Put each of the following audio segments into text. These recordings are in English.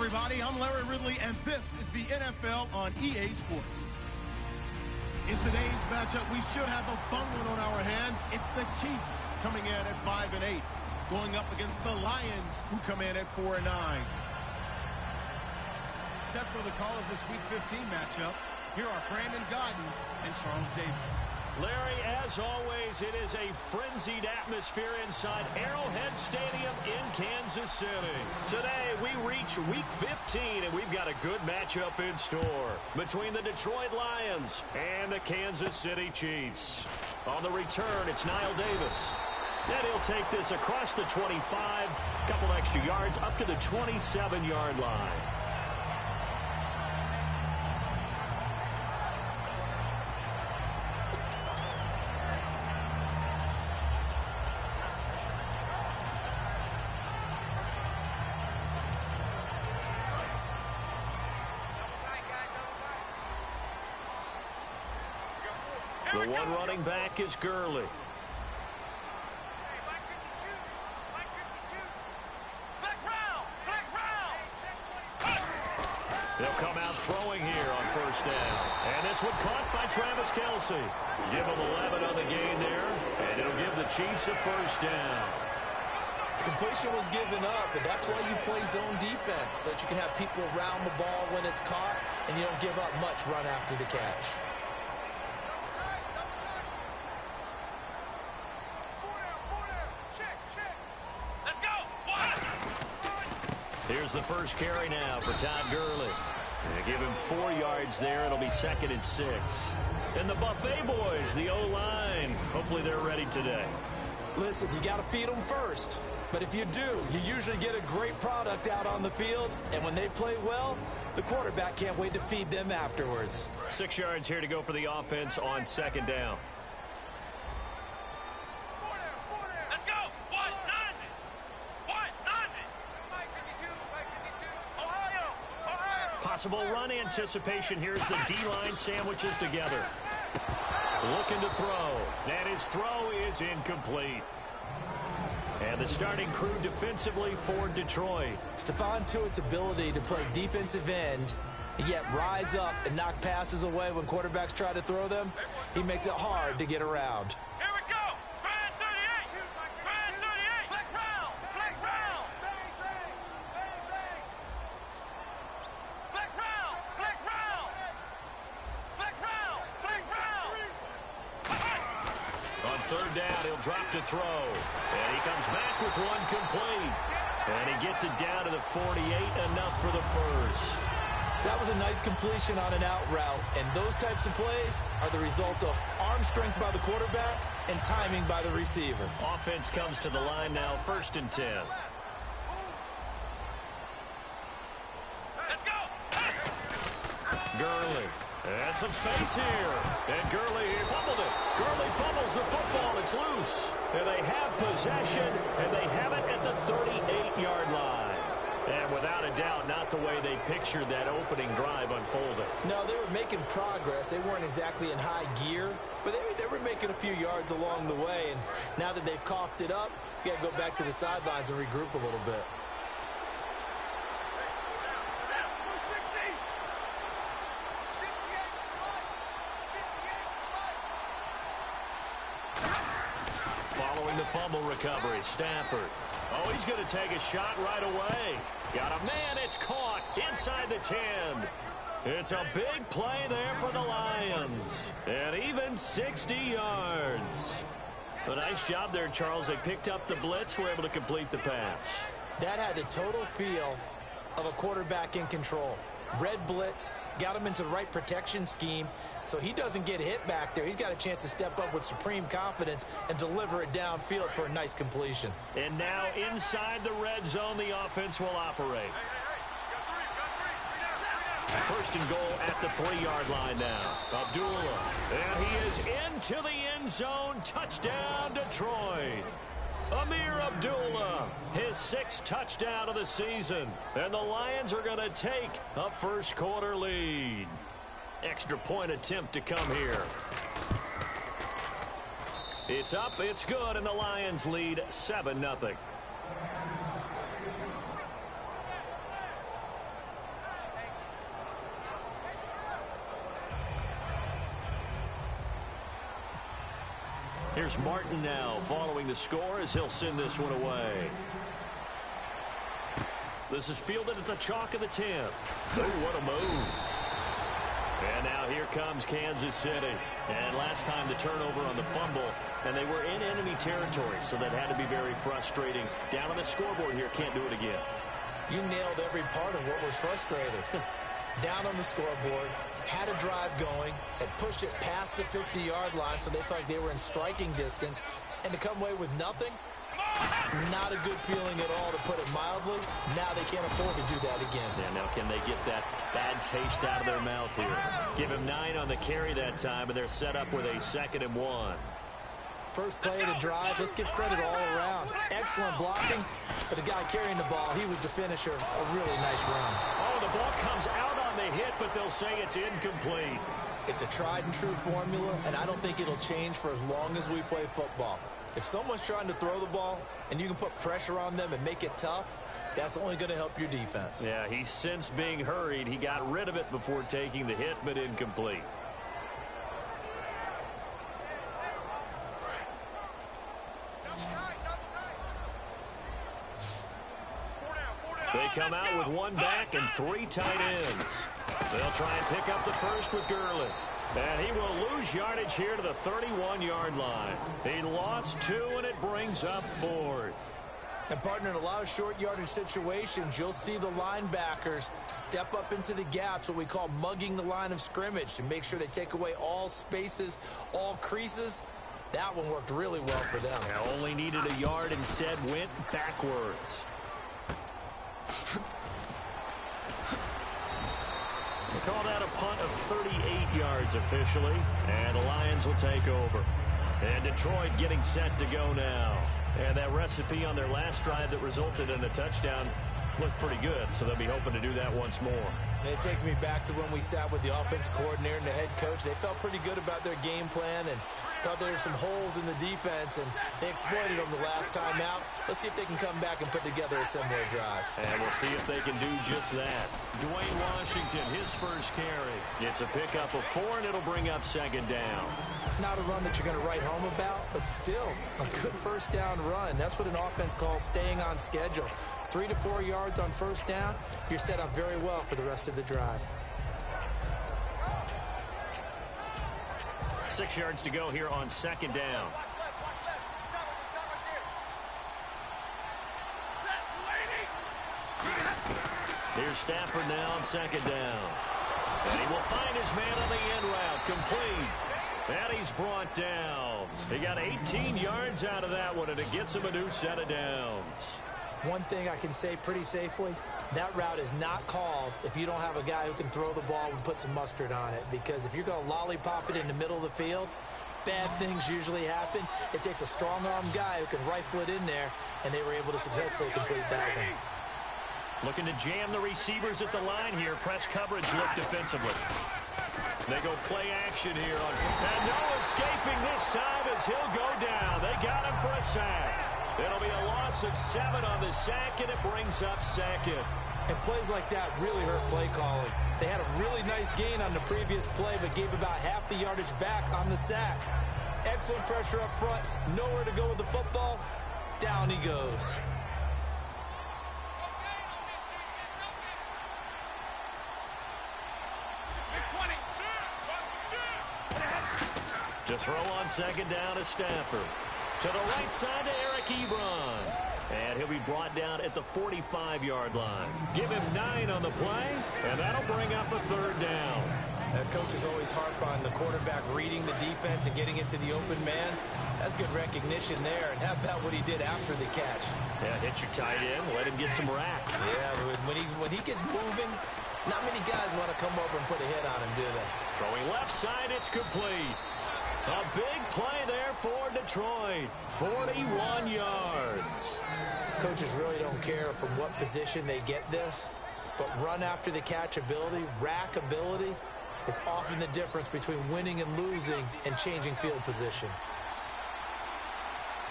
everybody. I'm Larry Ridley, and this is the NFL on EA Sports. In today's matchup, we should have a fun one on our hands. It's the Chiefs coming in at 5-8, going up against the Lions, who come in at 4-9. Set for the call of this Week 15 matchup, here are Brandon Godden and Charles Davis. Larry, as always, it is a frenzied atmosphere inside Arrowhead Stadium in Kansas City. Today, we reach Week 15, and we've got a good matchup in store between the Detroit Lions and the Kansas City Chiefs. On the return, it's Niall Davis. Then he'll take this across the 25, couple extra yards up to the 27-yard line. The one running back is Gurley. They'll come out throwing here on first down. And this one caught by Travis Kelce. Give him 11 on the gain there, and it'll give the Chiefs a first down. Completion was given up, but that's why you play zone defense, so that you can have people around the ball when it's caught, and you don't give up much run after the catch. Here's the first carry now for Todd Gurley. They give him 4 yards there. It'll be 2nd and 6. And the Buffet boys, the O-line, hopefully they're ready today. Listen, you got to feed them first. But if you do, you usually get a great product out on the field. And when they play well, the quarterback can't wait to feed them afterwards. 6 yards here to go for the offense on 2nd down. Possible run anticipation. Here's the D-line sandwiches together. Looking to throw. And his throw is incomplete. And the starting crew defensively for Detroit. Stephon Tuitt's ability to play defensive end and yet rise up and knock passes away when quarterbacks try to throw them, he makes it hard to get around. Third down, he'll drop to throw. And he comes back with one complete. And he gets it down to the 48, enough for the first. That was a nice completion on an out route. And those types of plays are the result of arm strength by the quarterback and timing by the receiver. Offense comes to the line now, 1st and 10. Gurley. And some space here. And Gurley fumbled it. Gurley fumbles the football. It's loose. And they have possession, and they have it at the 38-yard line. And without a doubt, not the way they pictured that opening drive unfolding. No, they were making progress. They weren't exactly in high gear, but they were making a few yards along the way. And now that they've coughed it up, you got to go back to the sidelines and regroup a little bit. Fumble recovery, Stafford. Oh, he's going to take a shot right away. Got a man, it's caught inside the 10. It's a big play there for the Lions. And even 60 yards. A nice job there, Charles. They picked up the blitz, were able to complete the pass. That had the total feel of a quarterback in control. Red blitz, got him into the right protection scheme, so he doesn't get hit back there. He's got a chance to step up with supreme confidence and deliver it downfield for a nice completion. And now inside the red zone, the offense will operate. 1st and goal at the 3-yard line now. Abdullah. And he is into the end zone. Touchdown, Detroit. Amir Abdullah, his 6th touchdown of the season. And the Lions are going to take a first-quarter lead. Extra point attempt to come here. It's up, it's good, and the Lions lead 7-0. Here's Martin now following the score as he'll send this one away. This is fielded at the chalk of the 10. Oh, what a move. And now here comes Kansas City. And last time the turnover on the fumble, and they were in enemy territory, so that had to be very frustrating. Down on the scoreboard here, can't do it again. You nailed every part of what was frustrating. Down on the scoreboard, had a drive going, had pushed it past the 50-yard line, so they felt like they were in striking distance, and to come away with nothing, not a good feeling at all, to put it mildly. Now they can't afford to do that again. Yeah, now can they get that bad taste out of their mouth here? Give him 9 on the carry that time, and they're set up with a 2nd and 1. First play of the drive, let's give credit all around. Excellent blocking, but the guy carrying the ball, he was the finisher. A really nice run. Oh, the ball comes out on the hit, but they'll say it's incomplete. It's a tried-and-true formula, and I don't think it'll change for as long as we play football. If someone's trying to throw the ball and you can put pressure on them and make it tough, that's only going to help your defense. Yeah, he sensed being hurried. He got rid of it before taking the hit, but incomplete. They come out with 1 back and 3 tight ends. They'll try and pick up the first with Gurley. And he will lose yardage here to the 31-yard line. He lost 2, and it brings up 4th. And, partner, in a lot of short yardage situations, you'll see the linebackers step up into the gaps, what we call mugging the line of scrimmage, to make sure they take away all spaces, all creases. That one worked really well for them. Yeah, only needed a yard, instead went backwards. They call that a punt of 38 yards officially, and the Lions will take over. And Detroit getting set to go now. And that recipe on their last drive that resulted in a touchdown looked pretty good, so they'll be hoping to do that once more. And it takes me back to when we sat with the offensive coordinator and the head coach. They felt pretty good about their game plan and thought there were some holes in the defense, and they exploited them the last time out. Let's see if they can come back and put together a similar drive. And we'll see if they can do just that. Dwayne Washington, his first carry. It's a pickup of 4, and it'll bring up 2nd down. Not a run that you're going to write home about, but still a good first down run. That's what an offense calls staying on schedule. 3 to 4 yards on first down, you're set up very well for the rest of the drive. 6 yards to go here on 2nd down. Here's Stafford now on 2nd down. And he will find his man on the end route. Complete. And he's brought down. He got 18 yards out of that one, and it gets him a new set of downs. One thing I can say pretty safely, that route is not called if you don't have a guy who can throw the ball and put some mustard on it. Because if you're going to lollipop it in the middle of the field, bad things usually happen. It takes a strong-arm guy who can rifle it in there, and they were able to successfully complete that one. Looking to jam the receivers at the line here. Press coverage look defensively. They go play action here. And no escaping this time as he'll go down. They got him for a sack. It'll be a loss of 7 on the sack, and it brings up 2nd. And plays like that really hurt play calling. They had a really nice gain on the previous play, but gave about half the yardage back on the sack. Excellent pressure up front. Nowhere to go with the football. Down he goes. To throw on 2nd down is Stafford. To the right side to Eric Ebron. And he'll be brought down at the 45-yard line. Give him 9 on the play, and that'll bring up a 3rd down. Coaches always harp on the quarterback reading the defense and getting into the open man. That's good recognition there. And how about what he did after the catch? Yeah, hit your tight end, let him get some rack. Yeah, when he gets moving, not many guys want to come over and put a hit on him, do they? Throwing left side, it's complete. A big play there for Detroit. 41 yards. Coaches really don't care from what position they get this, but run after the catch ability, rack ability, is often the difference between winning and losing and changing field position.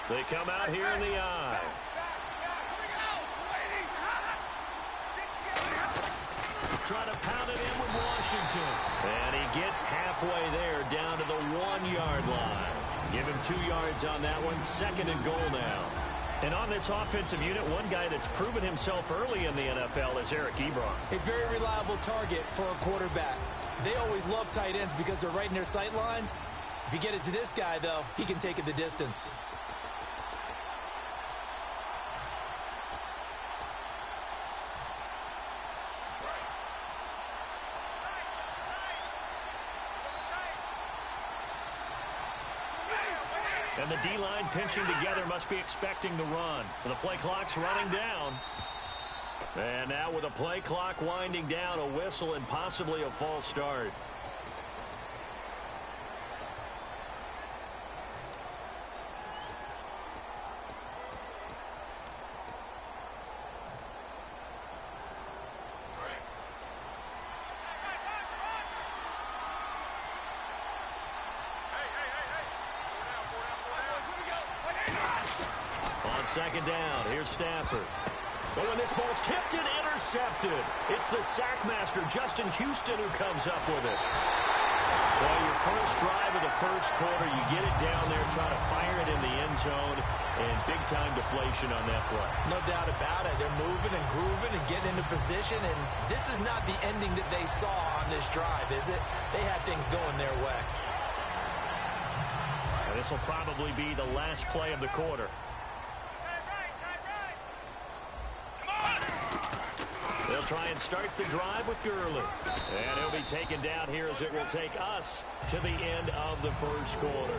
They come out here in the eye. Trying to pound it in with Washington. And he gets halfway there down to the 1-yard line. Give him 2 yards on that one. 2nd and goal now. And on this offensive unit, one guy that's proven himself early in the NFL is Eric Ebron. A very reliable target for a quarterback. They always love tight ends because they're right in their sight lines. If you get it to this guy, though, he can take it the distance. And the D-line pinching together must be expecting the run. The play clock's running down. And now with the play clock winding down, a whistle and possibly a false start. Second down. Here's Stafford. Oh, and this ball's tipped and intercepted. It's the sackmaster, Justin Houston, who comes up with it. Well, your first drive of the first quarter, you get it down there, try to fire it in the end zone, and big-time deflation on that play. No doubt about it. They're moving and grooving and getting into position, and this is not the ending that they saw on this drive, is it? They had things going their way. And this will probably be the last play of the quarter. They'll try and start the drive with Gurley. And he'll be taken down here as it will take us to the end of the first quarter.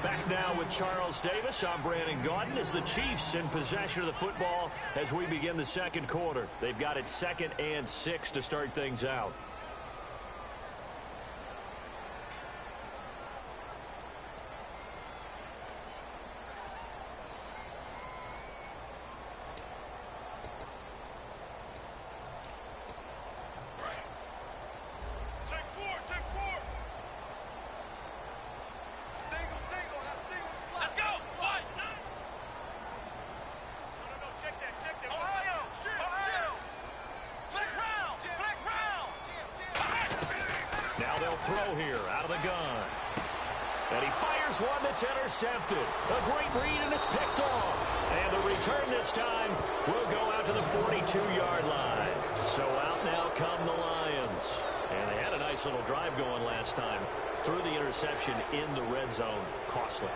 Back now with Charles Davis. I'm Brandon Gaudin as the Chiefs in possession of the football as we begin the second quarter. They've got it 2nd and 6 to start things out. Throw here out of the gun. And he fires one that's intercepted. A great read, and it's picked off. And the return this time will go out to the 42-yard line. So out now come the Lions. And they had a nice little drive going last time. Threw the interception in the red zone. Costly.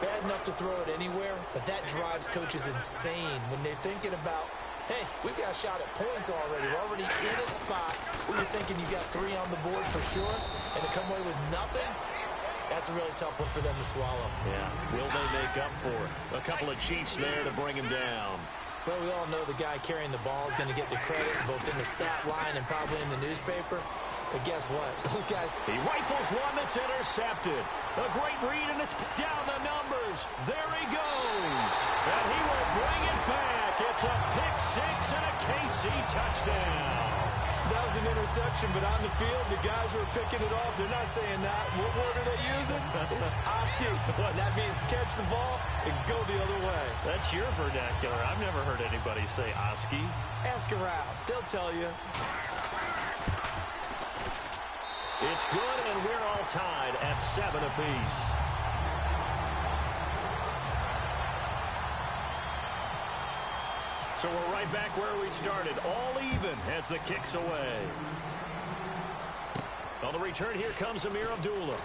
Bad enough to throw it anywhere, but that drives coaches insane when they're thinking about, hey, we've got a shot at points already. We're already in a spot where you're thinking you got 3 on the board for sure, and to come away with nothing, that's a really tough one for them to swallow. Yeah, will they make up for it? A couple of Chiefs there to bring him down. Well, we all know the guy carrying the ball is going to get the credit both in the stat line and probably in the newspaper. But guess what? Those guys... He rifles one that's intercepted. A great read, and it's down the numbers. There he goes. And he will bring it back. It's a pick-6 and a KC touchdown. That was an interception, but on the field, the guys who are picking it off, they're not saying that. What word are they using? It's Oski. And that means catch the ball and go the other way. That's your vernacular. I've never heard anybody say Oski. Ask around. They'll tell you. It's good, and we're all tied at 7 apiece. So we're right back where we started, all even as the kick's away. On the return, here comes Amir Abdullah.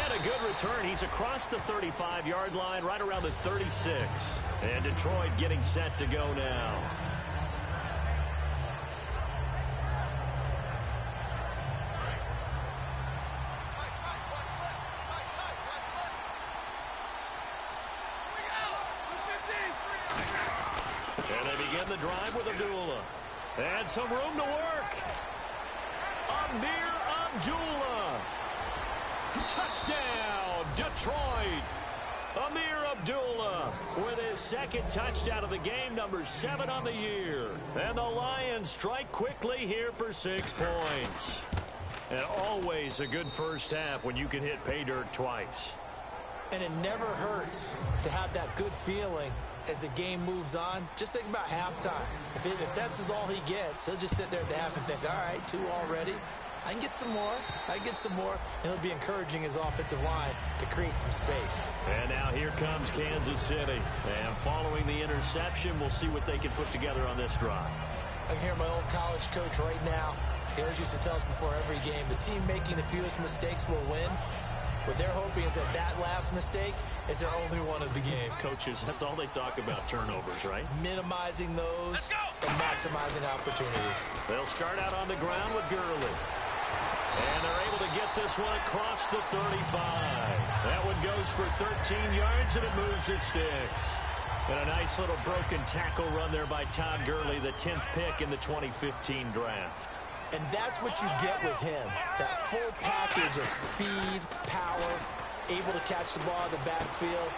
And a good return. He's across the 35-yard line, right around the 36. And Detroit getting set to go now. The drive with Abdullah. And some room to work. Amir Abdullah. Touchdown, Detroit. Amir Abdullah with his 2nd touchdown of the game, number 7 on the year. And the Lions strike quickly here for 6 points. And always a good first half when you can hit pay dirt twice. And it never hurts to have that good feeling as the game moves on. Just think about halftime. If that's all he gets, he'll just sit there at the half and think, all right, 2 already. I can get some more. And it'll be encouraging his offensive line to create some space. And now here comes Kansas City. And following the interception, we'll see what they can put together on this drive. I can hear my old college coach right now. He always used to tell us before every game, the team making the fewest mistakes will win. What they're hoping is that last mistake is their only one of the game. Coaches, that's all they talk about, turnovers, right? Minimizing those and maximizing opportunities. They'll start out on the ground with Gurley. And they're able to get this one across the 35. That one goes for 13 yards, and it moves his sticks. And a nice little broken tackle run there by Todd Gurley, the 10th pick in the 2015 draft. And that's what you get with him. That full package of speed, power, able to catch the ball in the backfield.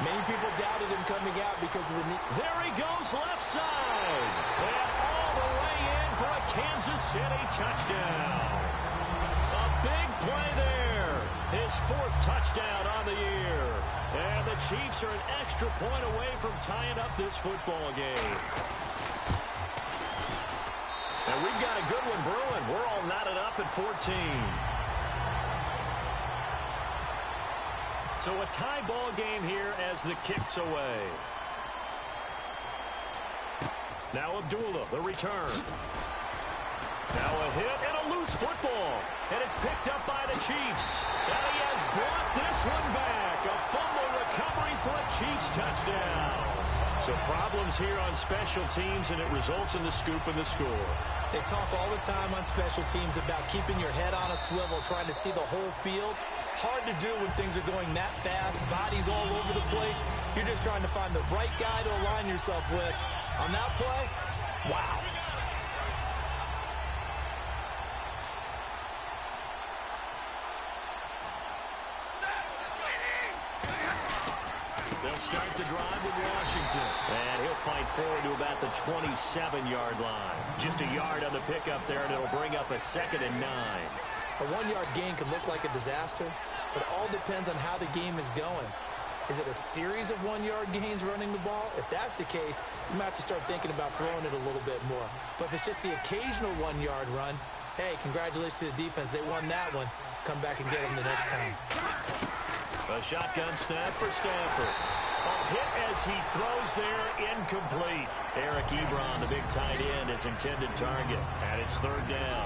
Many people doubted him coming out because of the knee. There he goes left side. And all the way in for a Kansas City touchdown. A big play there. His 4th touchdown on the year. And the Chiefs are an extra point away from tying up this football game. And we've got a good one brewing. We're all knotted up at 14. So a tie ball game here as the kick's away. Now Abdullah, the return. Now a hit and a loose football. And it's picked up by the Chiefs. And he has brought this one back. A fumble recovery for a Chiefs touchdown. So problems here on special teams, and it results in the scoop and the score. They talk all the time on special teams about keeping your head on a swivel, trying to see the whole field. Hard to do when things are going that fast, bodies all over the place. You're just trying to find the right guy to align yourself with. On that play, wow. They'll start the drive with Washington. And he'll fight forward to about the 27-yard line. Just a yard on the pickup there, and it'll bring up a 2nd and 9. A 1-yard gain can look like a disaster, but it all depends on how the game is going. Is it a series of 1-yard gains running the ball? If that's the case, you might have to start thinking about throwing it a little bit more. But if it's just the occasional 1-yard run, hey, congratulations to the defense. They won that one. Come back and get them the next time. A shotgun snap for Stafford. A hit as he throws there, incomplete. Eric Ebron, the big tight end, his intended target. And it's 3rd down.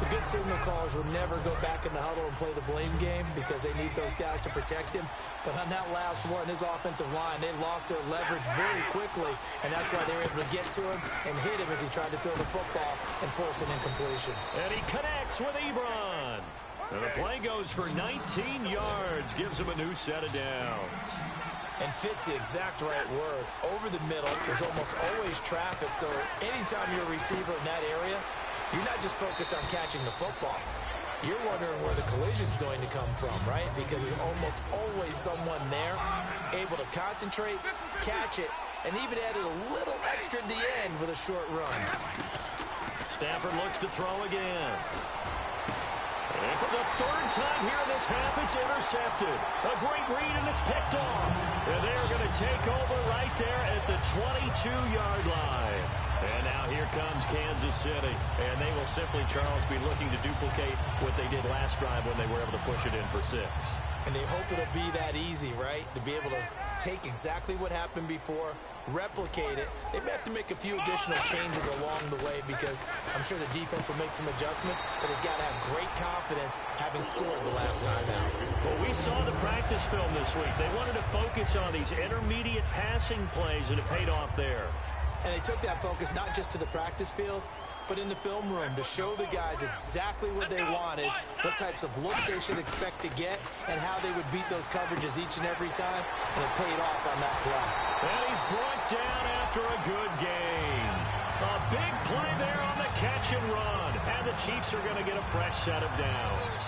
The good signal callers will never go back in the huddle and play the blame game because they need those guys to protect him. But on that last one, his offensive line, they lost their leverage very quickly, and that's why they were able to get to him and hit him as he tried to throw the football and force an incompletion. And he connects with Ebron. And the play goes for 19 yards, gives him a new set of downs. And fits the exact right word. Over the middle, there's almost always traffic, so anytime you're a receiver in that area, you're not just focused on catching the football. You're wondering where the collision's going to come from, right? Because there's almost always someone there able to concentrate, catch it, and even added a little extra at the end with a short run. Stafford looks to throw again. And for the 3rd time here in this half, it's intercepted. A great read, and it's picked off. And they're going to take over right there at the 22-yard line. And now here comes Kansas City. And they will simply, Charles, be looking to duplicate what they did last drive when they were able to push it in for 6. And they hope it'll be that easy, right? To be able to take exactly what happened before, replicate it. They may have to make a few additional changes along the way because I'm sure the defense will make some adjustments, but they've got to have great confidence having scored the last time out. Well, we saw the practice film this week. They wanted to focus on these intermediate passing plays, and it paid off there. And they took that focus not just to the practice field, but in the film room to show the guys exactly what they wanted, what types of looks they should expect to get, and how they would beat those coverages each and every time, and it paid off on that play. And he's brought down after a good game. A big play there on the catch and run, and the Chiefs are going to get a fresh set of downs.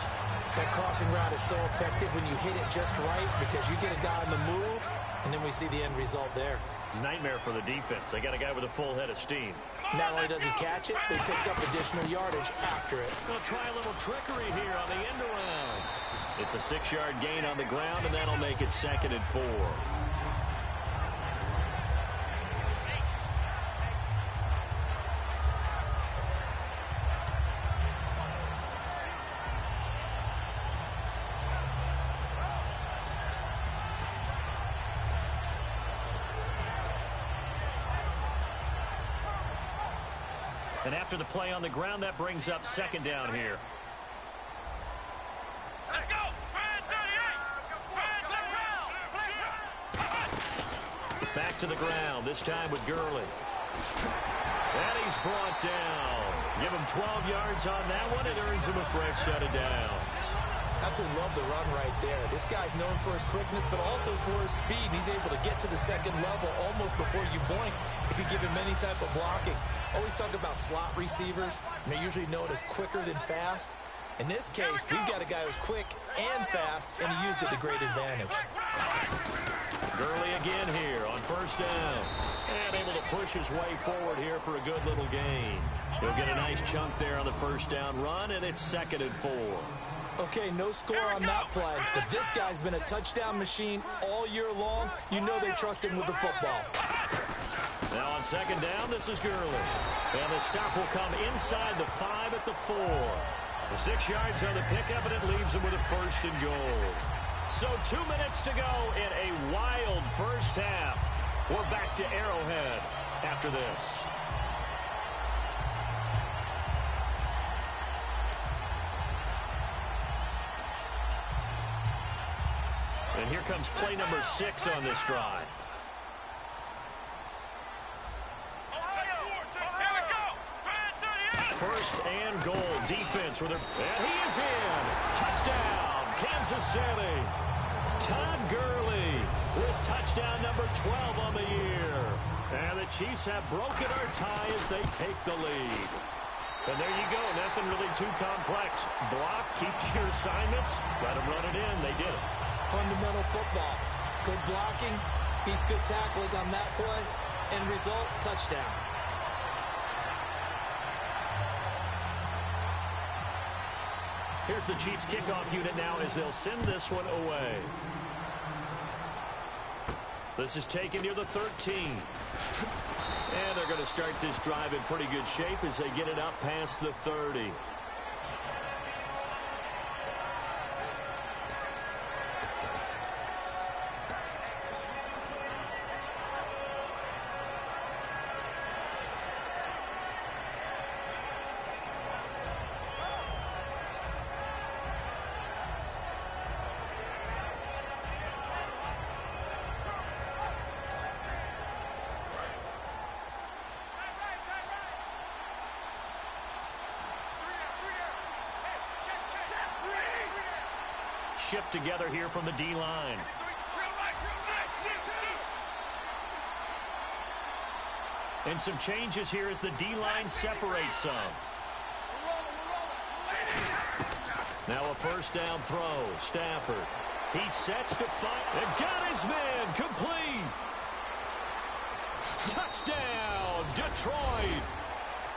That crossing route is so effective when you hit it just right because you get a guy on the move, and then we see the end result there. Nightmare for the defense. They got a guy with a full head of steam. Not only does he catch it, but he picks up additional yardage after it. They'll try a little trickery here on the end around. It's a 6-yard gain on the ground, and that'll make it 2nd and 4. And after the play on the ground, that brings up second down here. Let's go! Back to the ground, this time with Gurley. And he's brought down. Give him 12 yards on that one. It earns him a fresh set of downs. Absolutely love the run right there. This guy's known for his quickness, but also for his speed. He's able to get to the second level almost before you blink if you give him any type of blocking. Always talk about slot receivers, and they're usually known as quicker than fast. In this case, we've got a guy who's quick and fast, and he used it to great advantage. Gurley again here on first down. And able to push his way forward here for a good little gain. He'll get a nice chunk there on the first down run, and it's 2nd and 4. Okay, no score on that play, but this guy's been a touchdown machine all year long. You know they trust him with the football. Now on second down, this is Gurley. And the stop will come inside the 5 at the 4. The 6 yards on the pickup, and it leaves him with a 1st and goal. So 2 minutes to go in a wild first half. We're back to Arrowhead after this. And here comes play number 6 on this drive. First and goal, defense with her. And he is in. Touchdown, Kansas City. Todd Gurley with touchdown number 12 on the year. And the Chiefs have broken our tie as they take the lead. And there you go. Nothing really too complex. Block, keep your assignments. Let them run it in. They did it. Fundamental football. Good blocking beats good tackling on that play. End result, touchdown. Here's the Chiefs kickoff unit now as they'll send this one away. This is taken near the 13. And they're going to start this drive in pretty good shape as they get it up past the 30. Shift together here from the D-line. And some changes here as the D-line separates some. Now a first down throw. Stafford. He sets to fight and got his man complete. Touchdown, Detroit.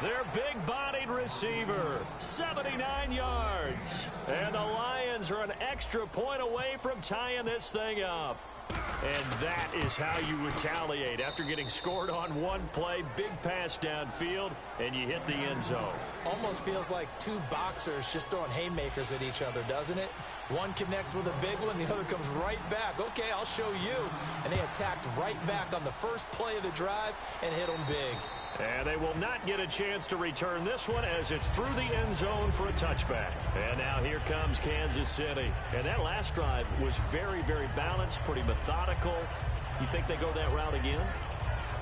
Their big-bodied receiver, 79 yards. And the Lions are an extra point away from tying this thing up. And that is how you retaliate after getting scored on one play, big pass downfield, and you hit the end zone. Almost feels like two boxers just throwing haymakers at each other, doesn't it? One connects with a big one, the other comes right back. Okay, I'll show you. And they attacked right back on the first play of the drive and hit them big. And they will not get a chance to return this one as it's through the end zone for a touchback. And now here comes Kansas City. And that last drive was very, very balanced, pretty methodical. You think they go that route again?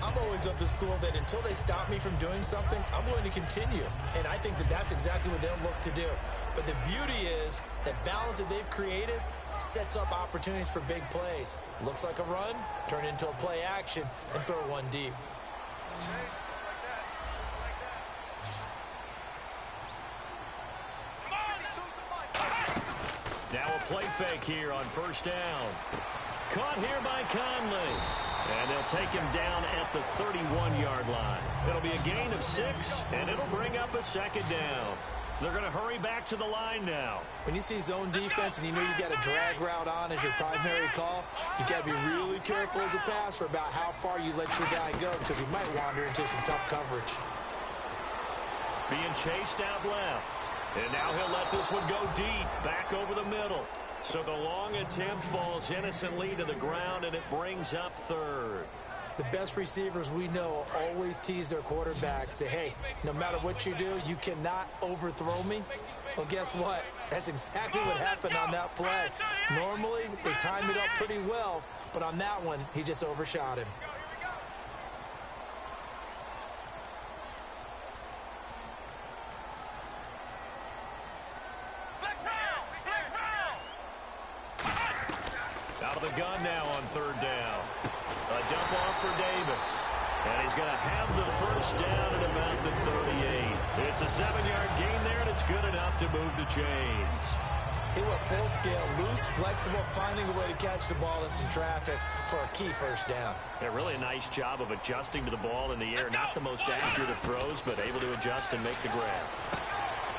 I'm always of the school that until they stop me from doing something, I'm going to continue. And I think that that's exactly what they'll look to do. But the beauty is that balance that they've created sets up opportunities for big plays. Looks like a run, turn it into a play action, and throw one deep. Now a play fake here on first down. Caught here by Conley. And they'll take him down at the 31-yard line. It'll be a gain of 6, and it'll bring up a second down. They're going to hurry back to the line now. When you see zone defense and you know you got a drag route on as your primary call, you got to be really careful as a passer about how far you let your guy go because he might wander into some tough coverage. Being chased out left. And now he'll let this one go deep, back over the middle. So the long attempt falls innocently to the ground, and it brings up third. The best receivers we know always tease their quarterbacks. Say, hey, no matter what you do, you cannot overthrow me. Well, guess what? That's exactly what happened on that play. Normally, they time it up pretty well, but on that one, he just overshot him. Out of the gun now on third down. A dump off for Davis. And he's going to have the first down at about the 38. It's a 7-yard gain there, and it's good enough to move the chains. He went full scale, loose, flexible, finding a way to catch the ball in some traffic for a key first down. Yeah, really a nice job of adjusting to the ball in the air. Not the most accurate of throws, but able to adjust and make the grab.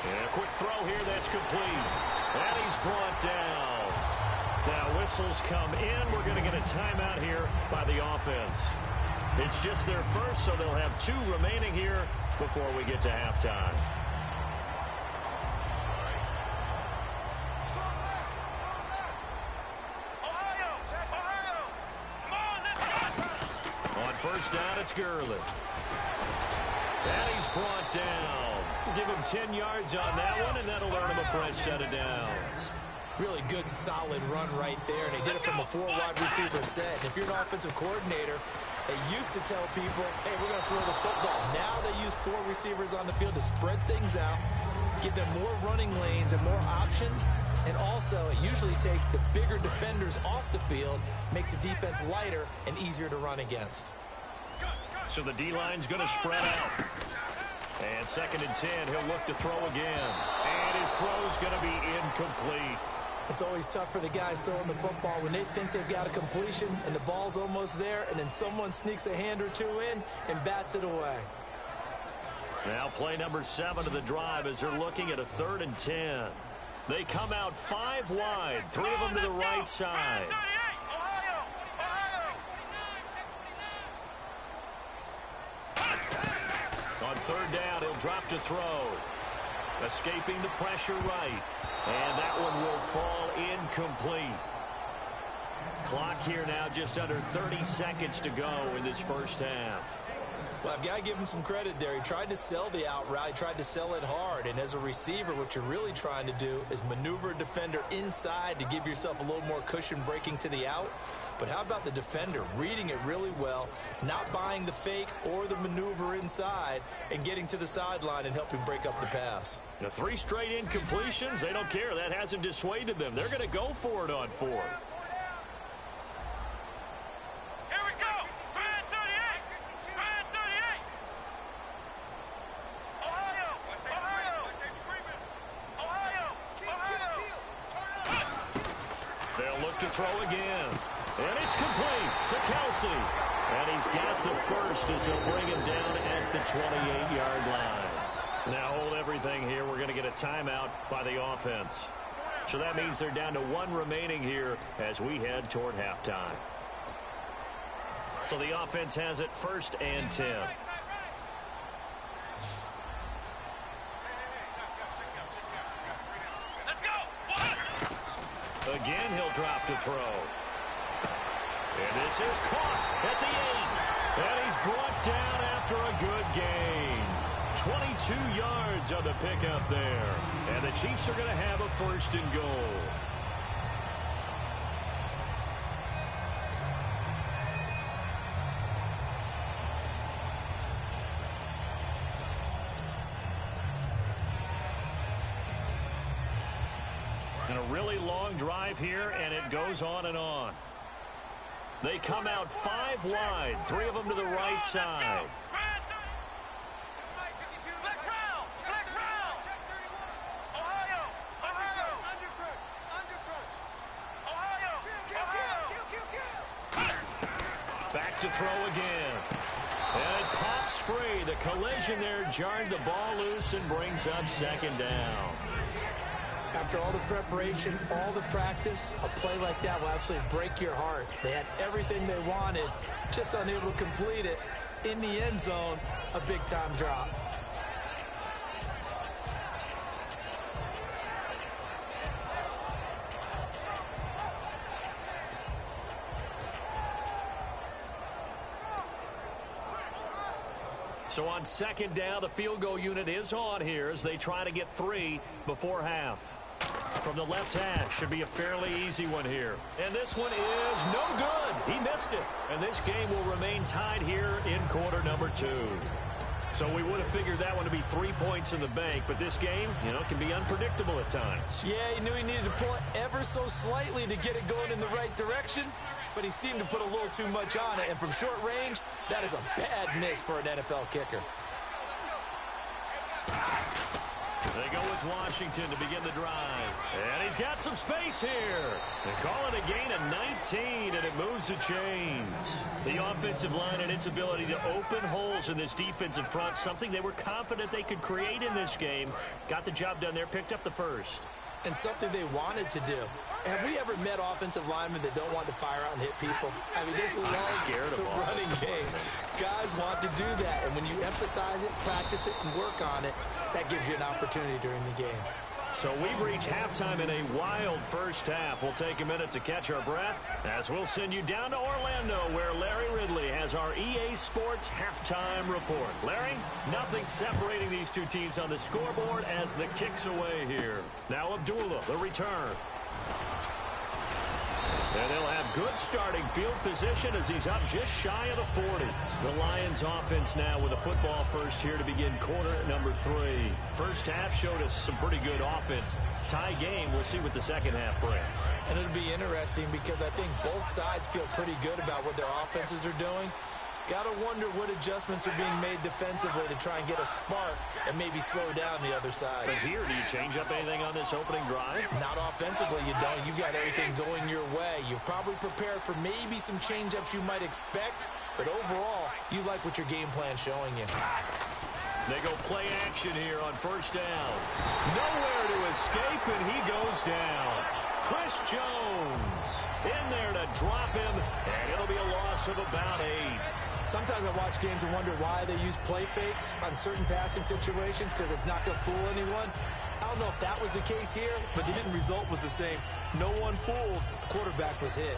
And a quick throw here that's complete. And he's brought down. Now whistles come in. We're going to get a timeout here by the offense. It's just their first, so they'll have 2 remaining here before we get to halftime. On first down, it's Gurley. And he's brought down. Give him 10 yards on that one, and that'll earn him a fresh set of downs. Really good, solid run right there, and he did it from a 4-wide receiver set. And if you're an offensive coordinator, they used to tell people, hey, we're going to throw the football. Now they use 4 receivers on the field to spread things out, give them more running lanes and more options, and also it usually takes the bigger defenders off the field, makes the defense lighter and easier to run against. So the D-line's going to spread out. And 2nd and 10, he'll look to throw again. And his throw's going to be incomplete. It's always tough for the guys throwing the football when they think they've got a completion and the ball's almost there, and then someone sneaks a hand or 2 in and bats it away. Now play number 7 of the drive as they're looking at a 3rd and 10. They come out 5 wide, 3 of them to the right side. On 3rd down, he'll drop to throw. Escaping the pressure right. And that one will fall incomplete. Clock here now just under 30 seconds to go in this first half. Well, I've got to give him some credit there. He tried to sell the out route, tried to sell it hard. And as a receiver, what you're really trying to do is maneuver a defender inside to give yourself a little more cushion breaking to the out. But how about the defender reading it really well, not buying the fake or the maneuver inside, and getting to the sideline and helping break up the pass? Now 3 straight incompletions, they don't care. That hasn't dissuaded them. They're going to go for it on 4th. Here we go. 38. Ohio. They'll look to throw again. And it's complete to Kelsey. And he's got the first as he'll bring him down at the 28-yard line. Now hold everything here. We're going to get a timeout by the offense. So that means they're down to 1 remaining here as we head toward halftime. So the offense has it 1st and 10. Again, he'll drop to throw. And this is caught at the 8. And he's brought down after a good gain. 22 yards on the pickup there. And the Chiefs are going to have a 1st and goal. And a really long drive here, and it goes on and on. They come out 5 wide, 3 of them to the right side. Back to throw again. And it pops free. The collision there jarred the ball loose and brings up 2nd down. After all the preparation, all the practice, a play like that will absolutely break your heart. They had everything they wanted, just unable to complete it. In the end zone, a big-time drop. So on second down, the field goal unit is on here as they try to get 3 before half. From the left hash, should be a fairly easy one here. And this one is no good. He missed it. And this game will remain tied here in quarter number 2. So we would have figured that one to be 3 points in the bank, but this game, can be unpredictable at times. Yeah, he knew he needed to pull it ever so slightly to get it going in the right direction, but he seemed to put a little too much on it, and from short range, that is a bad miss for an NFL kicker. They go with Washington to begin the drive. And he's got some space here. They call it a gain of 19, and it moves the chains. The offensive line and its ability to open holes in this defensive front, something they were confident they could create in this game. Got the job done there, picked up the first. And something they wanted to do. Have we ever met offensive linemen that don't want to fire out and hit people? I mean, they love the running game. Guys want to do that, and when you emphasize it, practice it, and work on it, that gives you an opportunity during the game. So we've reached halftime in a wild first half. We'll take a minute to catch our breath as we'll send you down to Orlando where Larry Ridley has our EA Sports halftime report. Larry, nothing separating these two teams on the scoreboard as the kick's away here. Now Abdullah, the return. And they'll have good starting field position as he's up just shy of the 40. The Lions offense now with a football first here to begin quarter number 3. First half showed us some pretty good offense. Tie game, we'll see what the second half brings. And it'll be interesting because I think both sides feel pretty good about what their offenses are doing. Got to wonder what adjustments are being made defensively to try and get a spark and maybe slow down the other side. But here, do you change up anything on this opening drive? Not offensively, you don't. You've got everything going your way. You've probably prepared for maybe some change-ups you might expect, but overall, you like what your game plan's showing you. They go play action here on first down. Nowhere to escape, and he goes down. Chris Jones in there to drop him, and it'll be a loss of about 8. Sometimes I watch games and wonder why they use play fakes on certain passing situations because it's not going to fool anyone. I don't know if that was the case here, but the end result was the same. No one fooled. The quarterback was hit.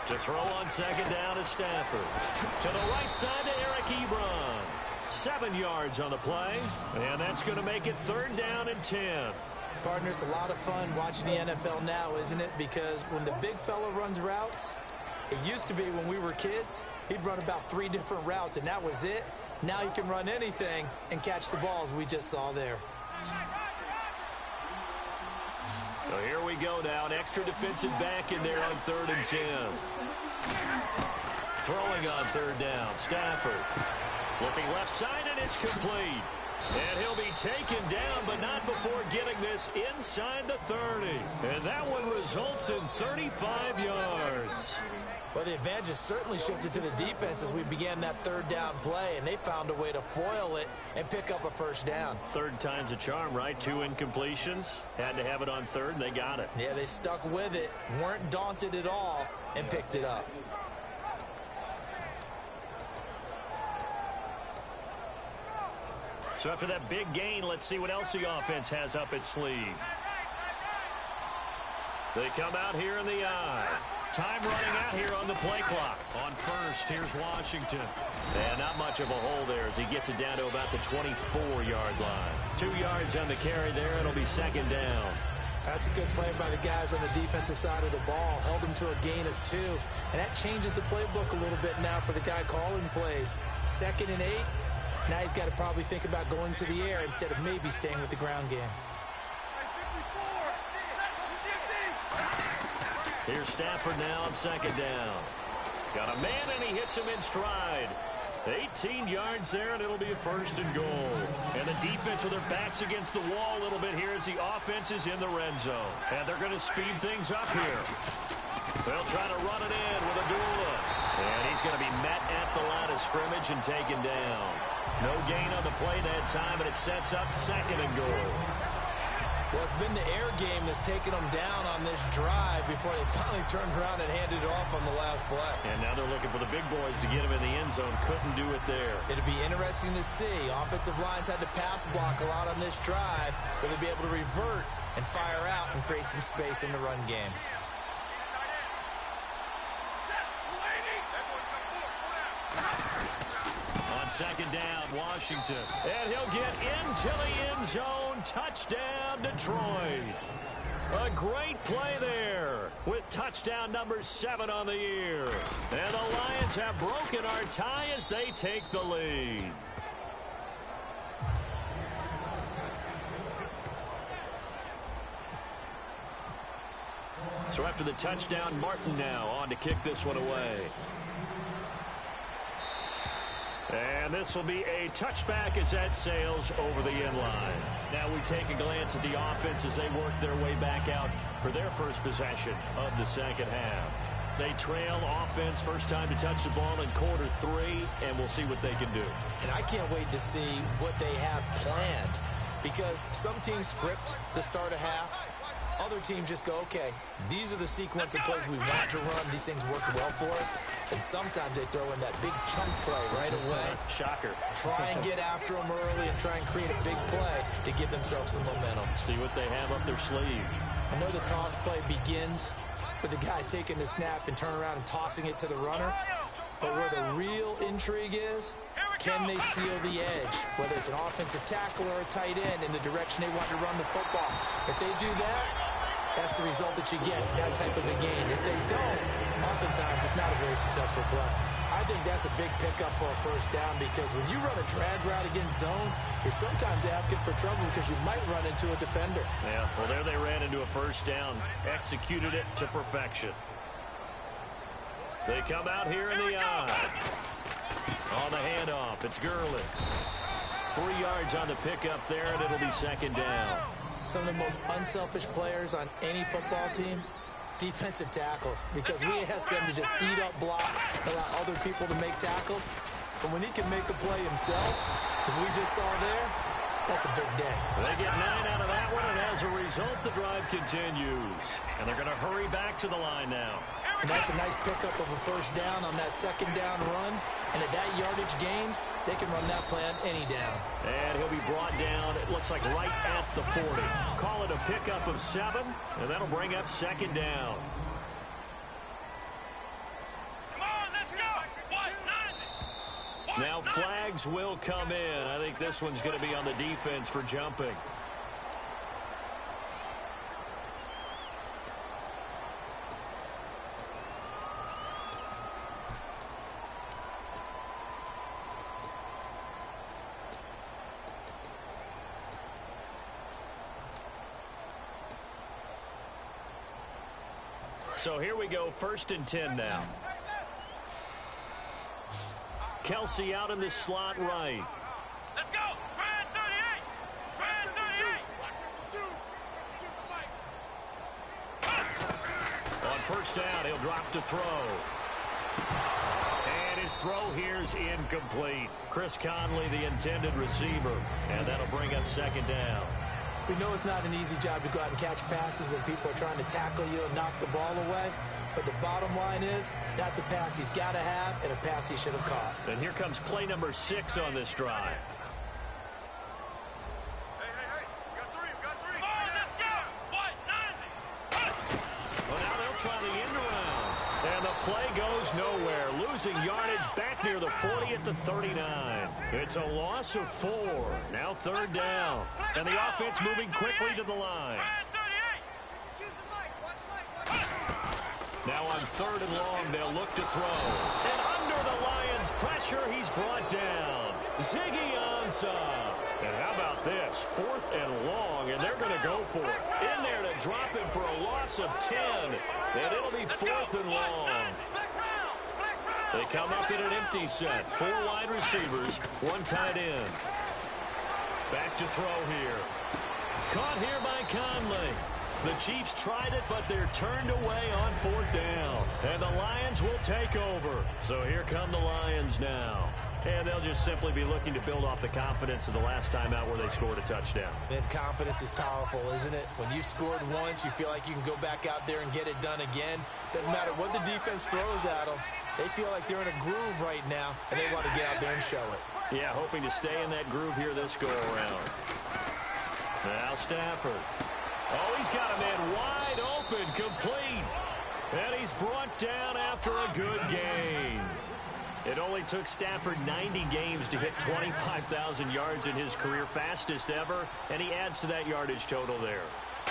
To throw on second down is Stafford. To the right side to Eric Ebron. 7 yards on the play, and that's going to make it third down and 10. Partner, it's a lot of fun watching the NFL now, isn't it? Because when the big fella runs routes, it used to be when we were kids, he'd run about 3 different routes, and that was it. Now he can run anything and catch the balls we just saw there. So here we go now, an extra defensive back in there on 3rd and 10. Throwing on 3rd down, Stafford. Looking left side, and it's complete. And he'll be taken down, but not before getting this inside the 30. And that one results in 35 yards. Well, the advantage has certainly shifted to the defense as we began that 3rd down play, and they found a way to foil it and pick up a first down. 3rd time's a charm, right? 2 incompletions. Had to have it on 3rd, and they got it. Yeah, they stuck with it, weren't daunted at all, and picked it up. So after that big gain, let's see what else the offense has up its sleeve. They come out here in the eye. Time running out here on the play clock. On first, here's Washington. And not much of a hole there as he gets it down to about the 24-yard line. 2 yards on the carry there. It'll be second down. That's a good play by the guys on the defensive side of the ball. Held them to a gain of 2. And that changes the playbook a little bit now for the guy calling plays. 2nd and 8. Now he's got to probably think about going to the air instead of maybe staying with the ground game. Here's Stafford now on second down. Got a man, and he hits him in stride. 18 yards there, and it'll be a first and goal. And the defense with their backs against the wall a little bit here as the offense is in the red zone. And they're going to speed things up here. They'll try to run it in with Abdullah. And he's going to be met at the line of scrimmage and taken down. No gain on the play that time, and it sets up second and goal. Well, it's been the air game that's taken them down on this drive before they finally turned around and handed it off on the last play. And now they're looking for the big boys to get him in the end zone. Couldn't do it there. It'll be interesting to see. Offensive lines had to pass block a lot on this drive, but they'll be able to revert and fire out and create some space in the run game. On second down, Washington. And he'll get into the end zone. Touchdown, Detroit. A great play there with touchdown number 7 on the year. And the Lions have broken our tie as they take the lead. So after the touchdown, Martin now on to kick this one away. And this will be a touchback as that sails over the end line. Now we take a glance at the offense as they work their way back out for their first possession of the second half. They trail offense first time to touch the ball in quarter 3, and we'll see what they can do. And I can't wait to see what they have planned, because some teams script to start a half. Other teams just go, okay, these are the sequence of plays we want to run. These things worked well for us. And sometimes they throw in that big chunk play right away. Shocker. Try and get after them early and try and create a big play to give themselves some momentum. See what they have up their sleeve. I know the toss play begins with the guy taking the snap and turning around and tossing it to the runner. But where the real intrigue is, can they seal the edge? Whether it's an offensive tackle or a tight end in the direction they want to run the football. If they do that, that's the result that you get, that type of a game. If they don't, oftentimes it's not a very successful play. I think that's a big pickup for a first down, because when you run a drag route against zone, you're sometimes asking for trouble because you might run into a defender. Yeah, well, there they ran into a first down, executed it to perfection. They come out here in the eye. On the handoff, it's Gurley. 3 yards on the pickup there, and it'll be second down. Some of the most unselfish players on any football team, defensive tackles, because we ask them to just eat up blocks, allow other people to make tackles. But when he can make a play himself, as we just saw there, that's a big day. They get 9 out of that one, and as a result, the drive continues. And they're going to hurry back to the line now. And that's a nice pickup of a first down on that second down run. And at that yardage gained, they can run that plan any down. And he'll be brought down, it looks like right at the 40. Call it a pickup of 7, and that'll bring up second down. Come on, let's go. Now flags will come in. I think this one's going to be on the defense for jumping. So here we go, 1st and 10 now. Kelsey out in the slot right. Let's go. Brand 38. Brand 38. On first down, he'll drop to throw. And his throw here's incomplete. Chris Conley, the intended receiver. And that'll bring up second down. We know it's not an easy job to go out and catch passes when people are trying to tackle you and knock the ball away. But the bottom line is, that's a pass he's got to have and a pass he should have caught. And here comes play number 6 on this drive. Hey. We got three. Come on, let's go. What? 90. Well, now they'll try the end around. And the play goes nowhere. Losing yardage back near the 40 at the 39. It's a loss of 4. Now 3rd down. And the offense moving quickly to the line. Now on 3rd and long, they'll look to throw. And under the Lions' pressure, he's brought down. Ziggy Ansah. And how about this? 4th and long, and they're going to go for it. In there to drop him for a loss of 10. And it'll be 4th and long. They come up in an empty set. 4 wide receivers, 1 tight end. Back to throw here. Caught here by Conley. The Chiefs tried it, but they're turned away on 4th down. And the Lions will take over. So here come the Lions now. And they'll just simply be looking to build off the confidence of the last time out where they scored a touchdown. And confidence is powerful, isn't it? When you've scored once, you feel like you can go back out there and get it done again. Doesn't matter what the defense throws at them. They feel like they're in a groove right now, and they want to get out there and show it. Yeah, hoping to stay in that groove here this go-around. Now Stafford. Oh, he's got a man wide open, complete. And he's brought down after a good gain. It only took Stafford 90 games to hit 25,000 yards in his career, fastest ever, and he adds to that yardage total there.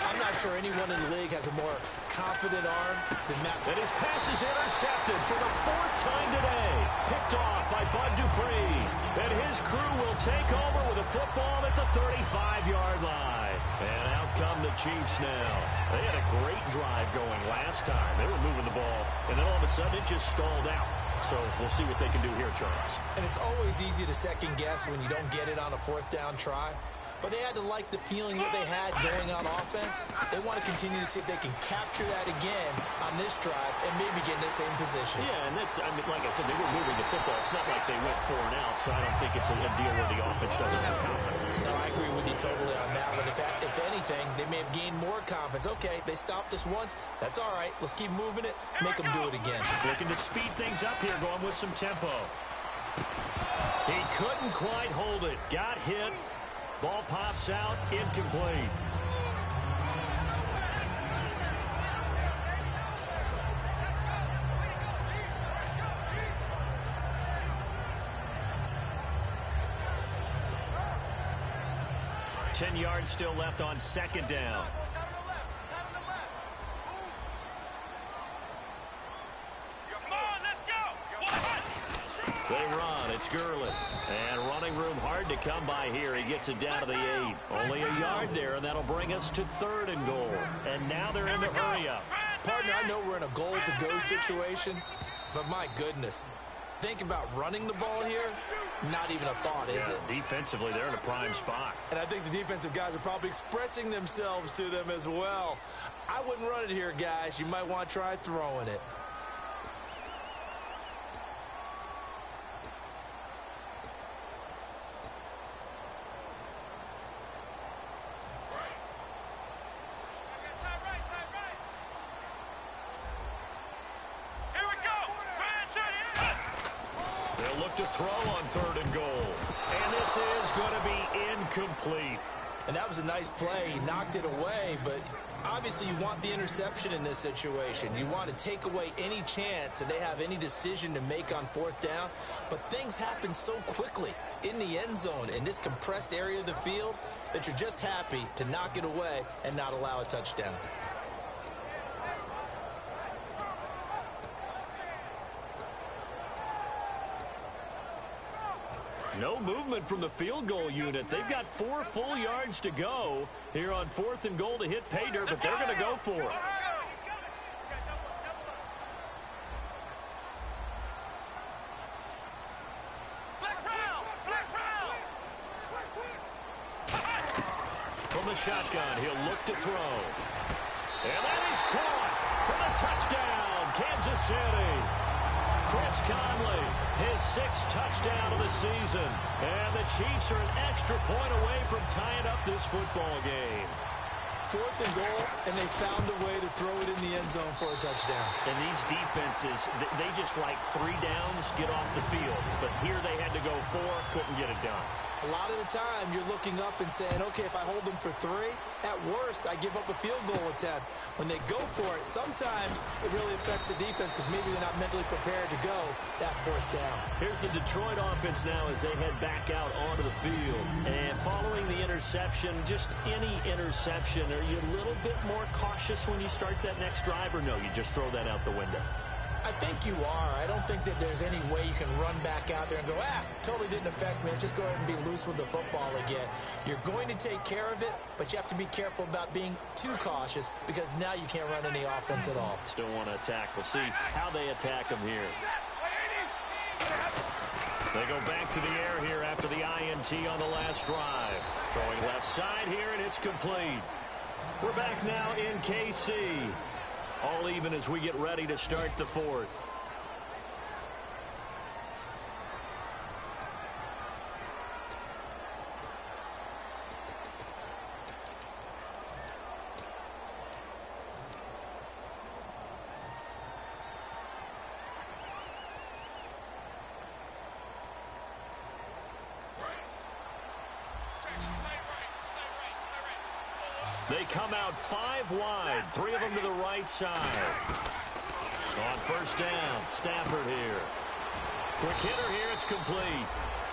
I'm not sure anyone in the league has a more confident arm than Matt. And his pass is intercepted for the 4th time today. Picked off by Bud Dupree. And his crew will take over with a football at the 35-yard line. And out come the Chiefs now. They had a great drive going last time. They were moving the ball, and then all of a sudden it just stalled out. So we'll see what they can do here, Charles. And it's always easy to second guess when you don't get it on a 4th down try. But they had to like the feeling that they had going on offense. They want to continue to see if they can capture that again on this drive and maybe get in the same position. Yeah, and that's, I mean, like I said, they were moving the football. It's not like they went 4 and out, so I don't think it's a deal where the offense doesn't have confidence. No, I agree with you totally on that one. If anything, they may have gained more confidence. Okay, they stopped us once. That's all right. Let's keep moving it. Make them do it again. Looking to speed things up here, going with some tempo. He couldn't quite hold it. Got hit. Ball pops out, incomplete. Ten yards still left on 2nd down. They run. It's Gurley. And running room hard to come by here. He gets it down to the 8. Only a yard there, and that'll bring us to 3rd and goal. And now they're in the hurry up. Partner, I know we're in a goal-to-go situation, but my goodness. Think about running the ball here. Not even a thought, is it? Defensively, they're in a prime spot. And I think the defensive guys are probably expressing themselves to them as well. I wouldn't run it here, guys. You might want to try throwing it. To throw on 3rd and goal. And this is going to be incomplete. And that was a nice play. He knocked it away, but obviously you want the interception in this situation. You want to take away any chance that they have any decision to make on 4th down. But things happen so quickly in the end zone in this compressed area of the field that you're just happy to knock it away and not allow a touchdown. No movement from the field goal unit. They've got 4 full yards to go here on 4th and goal to hit pay dirt, but they're going to go for it. From the shotgun, he'll look to throw. And that is caught for the touchdown, Kansas City. Chris Conley, his 6th touchdown of the season. And the Chiefs are an extra point away from tying up this football game. 4th and goal, and they found a way to throw it in the end zone for a touchdown. And these defenses, they just like 3 downs, get off the field. But here they had to go 4, couldn't get it done. A lot of the time, you're looking up and saying, okay, if I hold them for 3, at worst, I give up a field goal attempt. When they go for it, sometimes it really affects the defense because maybe they're not mentally prepared to go that 4th down. Here's the Detroit offense now as they head back out onto the field. And following the interception, just any interception, are you a little bit more cautious when you start that next drive, or no, you just throw that out the window? I think you are. I don't think that there's any way you can run back out there and go, totally didn't affect me. Let's just go ahead and be loose with the football again. You're going to take care of it, but you have to be careful about being too cautious because now you can't run any offense at all. Still want to attack. We'll see how they attack them here. They go back to the air here after the INT on the last drive. Throwing left side here, and it's complete. We're back now in KC. All even as we get ready to start the 4th. They come out 5 wide, 3 of them to the right side. On first down, Stafford here. Quick hitter here, it's complete.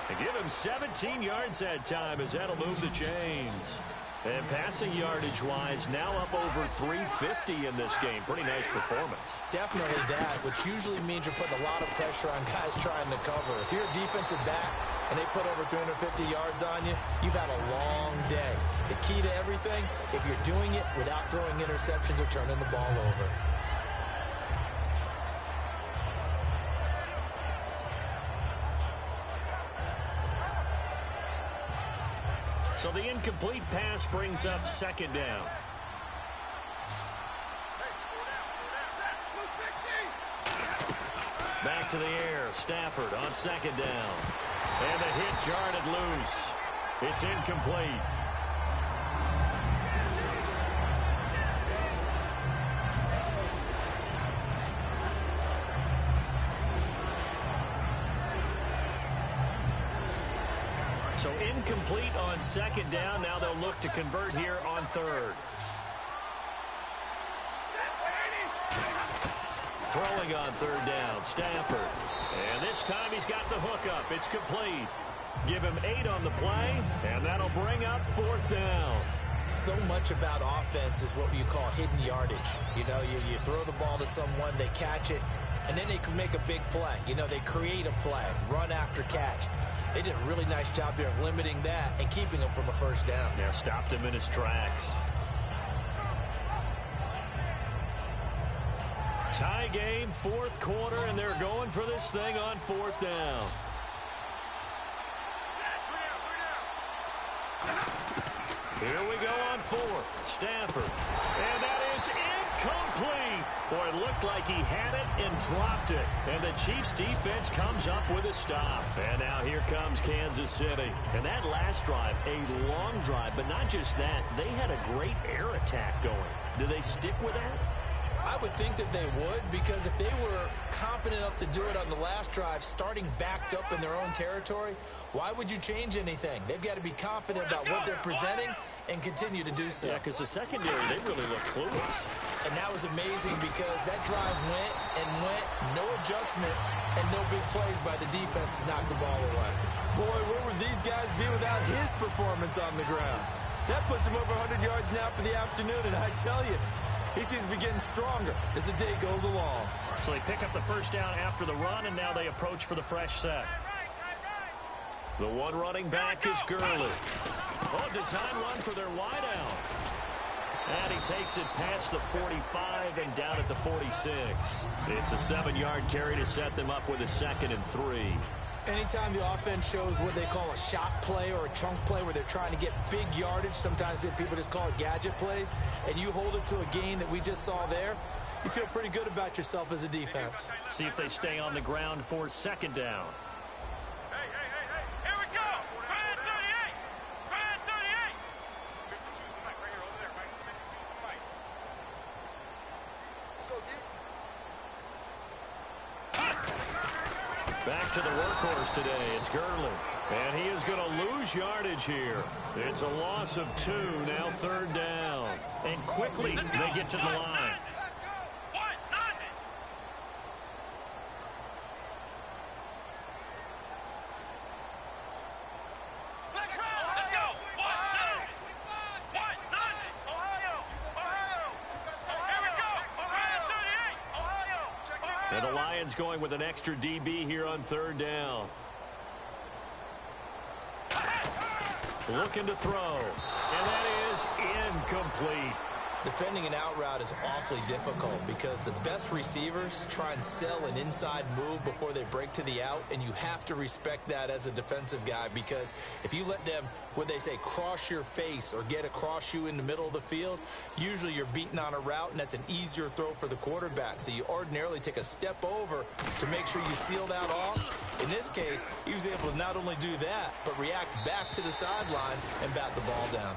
They give him 17 yards that time as that'll move the chains. And passing yardage-wise, now up over 350 in this game. Pretty nice performance. Definitely that, which usually means you're putting a lot of pressure on guys trying to cover. If you're a defensive back and they put over 350 yards on you, you've had a long day. The key to everything, if you're doing it without throwing interceptions or turning the ball over. So the incomplete pass brings up second down. Back to the air. Stafford on second down. And the hit jarred it loose. It's incomplete. So incomplete on second down. Now they'll look to convert here on third. Throwing on third down, Stafford. And this time he's got the hook up. It's complete. Give him 8 on the play, and that'll bring up fourth down. So much about offense is what you call hidden yardage. You know, you throw the ball to someone, they catch it, and then they can make a big play. You know, they create a play, run after catch. They did a really nice job there of limiting that and keeping him from a first down. Yeah, stopped him in his tracks. Tie game, fourth quarter, and they're going for this thing on fourth down. Here we go on fourth. Stafford. And that is incomplete. Boy, it looked like he had it and dropped it. And the Chiefs defense comes up with a stop. And now here comes Kansas City. And that last drive, a long drive, but not just that. They had a great air attack going. Do they stick with that? I would think that they would, because if they were confident enough to do it on the last drive, starting backed up in their own territory, why would you change anything? They've got to be confident about what they're presenting and continue to do so. Yeah, because the secondary, they really look clueless. And that was amazing because that drive went and went, no adjustments, and no big plays by the defense to knock the ball away. Boy, where would these guys be without his performance on the ground? That puts him over 100 yards now for the afternoon, and I tell you, he seems to be getting stronger as the day goes along. So they pick up the first down after the run, and now they approach for the fresh set. The one running back is Gurley. Oh, design run for their wideout. And he takes it past the 45 and down at the 46. It's a 7-yard carry to set them up with a 2nd and 3. Anytime the offense shows what they call a shot play or a chunk play where they're trying to get big yardage, sometimes people just call it gadget plays, and you hold it to a gain that we just saw there, you feel pretty good about yourself as a defense. See if they stay on the ground for second down. Here we go. Brand 38. Brand 38. 52's the fight right here over there, right? 52's the fight. Let's go, D. Back to the workhorse today. It's Gurley. And he is going to lose yardage here. It's a loss of 2, now third down. And quickly they get to the line. Let's go. 1-90. Let's go. 1-90. 1-90. Ohio. Here we go. Brand 38. Ohio. And the Lions going with an extra DB here on third down. Looking to throw. And that is incomplete. Defending an out route is awfully difficult because the best receivers try and sell an inside move before they break to the out, and you have to respect that as a defensive guy, because if you let them, what they say, cross your face or get across you in the middle of the field, usually you're beaten on a route, and that's an easier throw for the quarterback. So you ordinarily take a step over to make sure you seal that off. In this case, he was able to not only do that, but react back to the sideline and bat the ball down.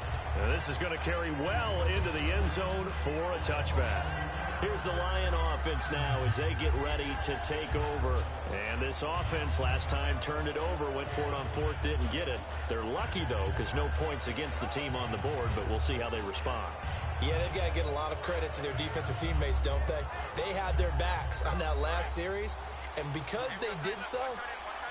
This is going to carry well into the end zone for a touchback. Here's the Lion offense now as they get ready to take over. And this offense last time turned it over, went for it on fourth, didn't get it. They're lucky, though, because no points against the team on the board, but we'll see how they respond. Yeah, they've got to give a lot of credit to their defensive teammates, don't they? They had their backs on that last series, and because they did so,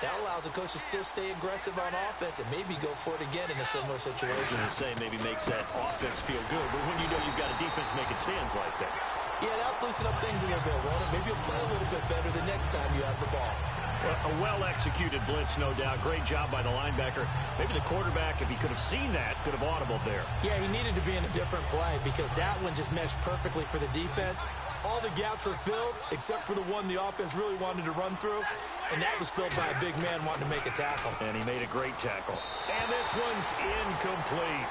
that allows the coach to still stay aggressive on offense and maybe go for it again in a similar situation. I was going to say maybe makes that offense feel good, but when you know you've got a defense making stands like that. Yeah, that'll loosen up things a little bit, won't it? Maybe you'll play a little bit better the next time you have the ball. A well-executed blitz, no doubt. Great job by the linebacker. Maybe the quarterback, if he could have seen that, could have audibled there. Yeah, he needed to be in a different play because that one just meshed perfectly for the defense. All the gaps were filled except for the one the offense really wanted to run through, and that was filled by a big man wanting to make a tackle. And he made a great tackle. And this one's incomplete.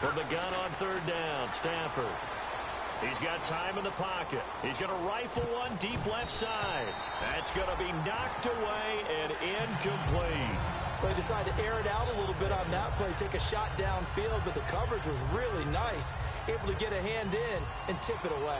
From the gun on third down, Stafford. He's got time in the pocket. He's going to rifle one deep left side. That's going to be knocked away and incomplete. Well, he decided to air it out a little bit on that play, take a shot downfield, but the coverage was really nice, able to get a hand in and tip it away.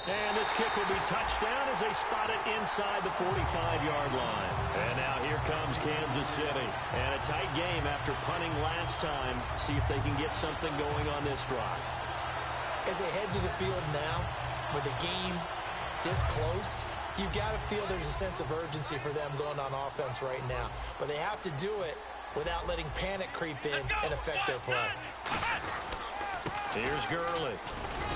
And this kick will be touchdown as they spot it inside the 45-yard line. And now here comes Kansas City. And a tight game after punting last time. See if they can get something going on this drive. As they head to the field now, with the game this close, you've got to feel there's a sense of urgency for them going on offense right now. But they have to do it without letting panic creep in and affect their play. Here's Gurley.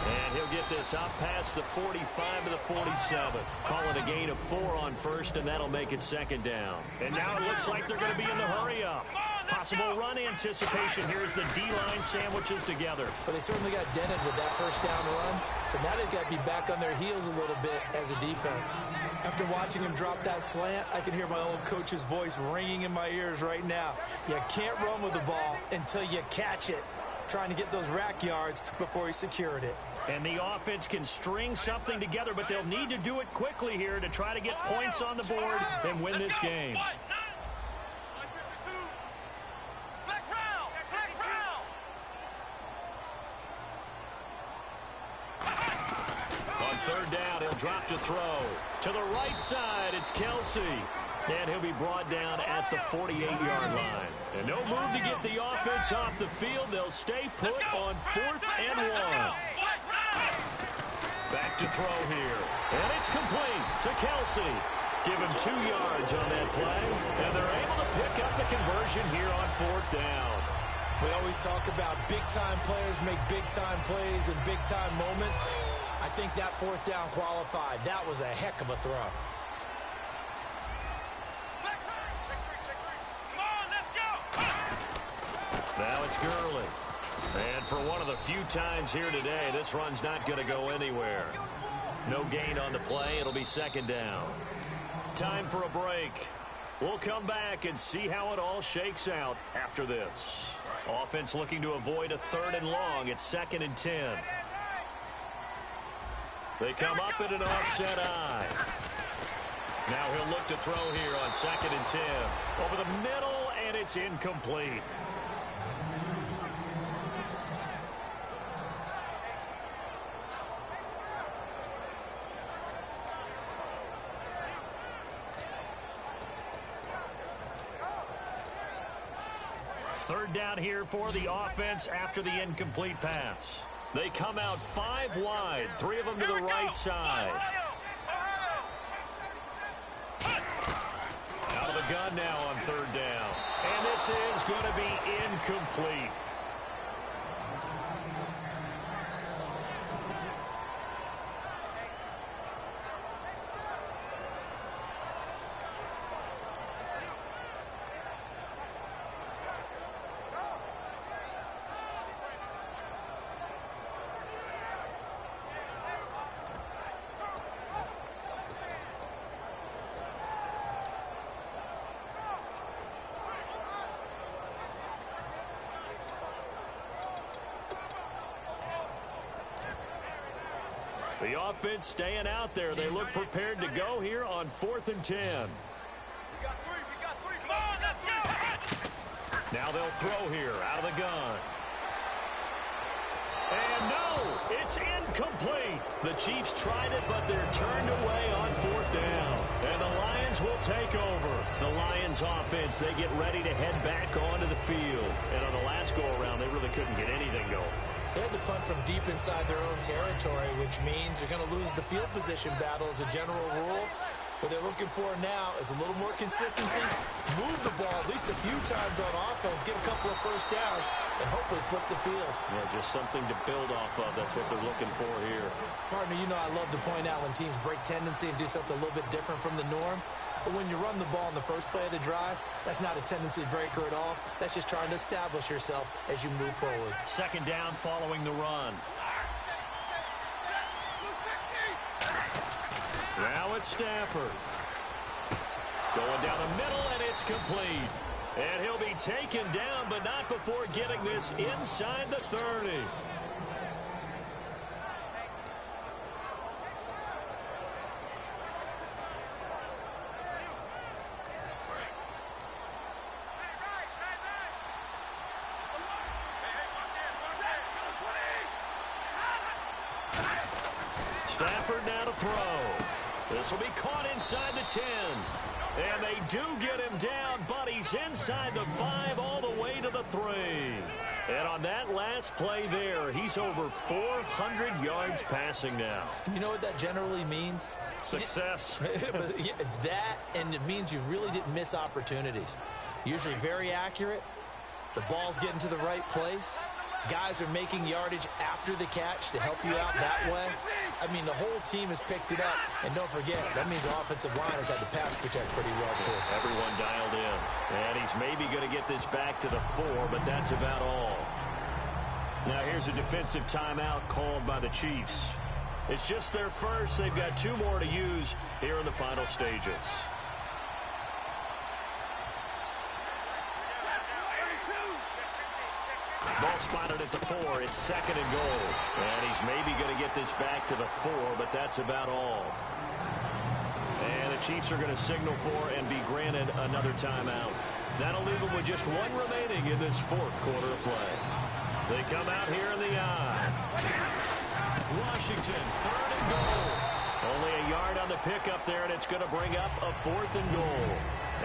And he'll get this up past the 45 to the 47. Call it a gain of 4 on first, and that'll make it second down. And now it looks like they're going to be in the hurry-up. Possible run anticipation here as the D-line sandwiches together. But they certainly got dented with that first down run. So now they've got to be back on their heels a little bit as a defense. After watching him drop that slant, I can hear my old coach's voice ringing in my ears right now. You can't run with the ball until you catch it. Trying to get those rack yards before he secured it. And the offense can string something together, but they'll need to do it quickly here to try to get points on the board and win this game. On third down, he'll drop to throw. To the right side, it's Kelsey. And he'll be brought down at the 48-yard line. And no move to get the offense off the field. They'll stay put on 4th and 1. Back to throw here. And it's complete to Kelsey. Give him 2 yards on that play. And they're able to pick up the conversion here on 4th down. We always talk about big-time players make big-time plays and big-time moments. I think that 4th down qualified. That was a heck of a throw. Now it's Gurley. And for one of the few times here today, this run's not going to go anywhere. No gain on the play. It'll be second down. Time for a break. We'll come back and see how it all shakes out after this. Offense looking to avoid a 3rd and long. It's 2nd and 10. They come up in an offset eye. Now he'll look to throw here on 2nd and 10. Over the middle, and it's incomplete. Third down here for the offense after the incomplete pass. They come out 5 wide, 3 of them to the right side. Out of the gun now on 3rd down. And this is going to be incomplete. The offense staying out there. They look prepared to go here on 4th and 10. We got three. Come on, let's go. Now they'll throw here out of the gun. And no, it's incomplete. The Chiefs tried it, but they're turned away on 4th down. And the Lions will take over. The Lions offense, they get ready to head back onto the field. And on the last go-around, they really couldn't get anything going. They had to punt from deep inside their own territory, which means they're going to lose the field position battle as a general rule. What they're looking for now is a little more consistency, move the ball at least a few times on offense, get a couple of first downs, and hopefully flip the field. Yeah, just something to build off of. That's what they're looking for here. Partner, you know I love to point out when teams break tendency and do something a little bit different from the norm. But when you run the ball in the first play of the drive, that's not a tendency breaker at all. That's just trying to establish yourself as you move forward. 2nd down following the run. Now it's Stafford. Going down the middle, and it's complete. And he'll be taken down, but not before getting this inside the 30. Stafford now to throw. This will be caught inside the 10. And they do get him down, but he's inside the 5 all the way to the 3. And on that last play there, he's over 400 yards passing now. You know what that generally means? Success. That, and it means you really didn't miss opportunities. Usually very accurate. The ball's getting to the right place. Guys are making yardage after the catch to help you out that way. I mean, the whole team has picked it up. And don't forget, that means the offensive line has had to pass protect pretty well, too. Everyone dialed in. And he's maybe going to get this back to the 4, but that's about all. Now here's a defensive timeout called by the Chiefs. It's just their first. They've got 2 more to use here in the final stages. Ball spotted at the 4. It's 2nd and goal. And he's maybe going to get this back to the 4, but that's about all. And the Chiefs are going to signal for and be granted another timeout. That'll leave them with just 1 remaining in this 4th quarter of play. They come out here in the eye. Washington, 3rd and goal. Only a yard on the pickup there, and it's going to bring up a 4th and goal.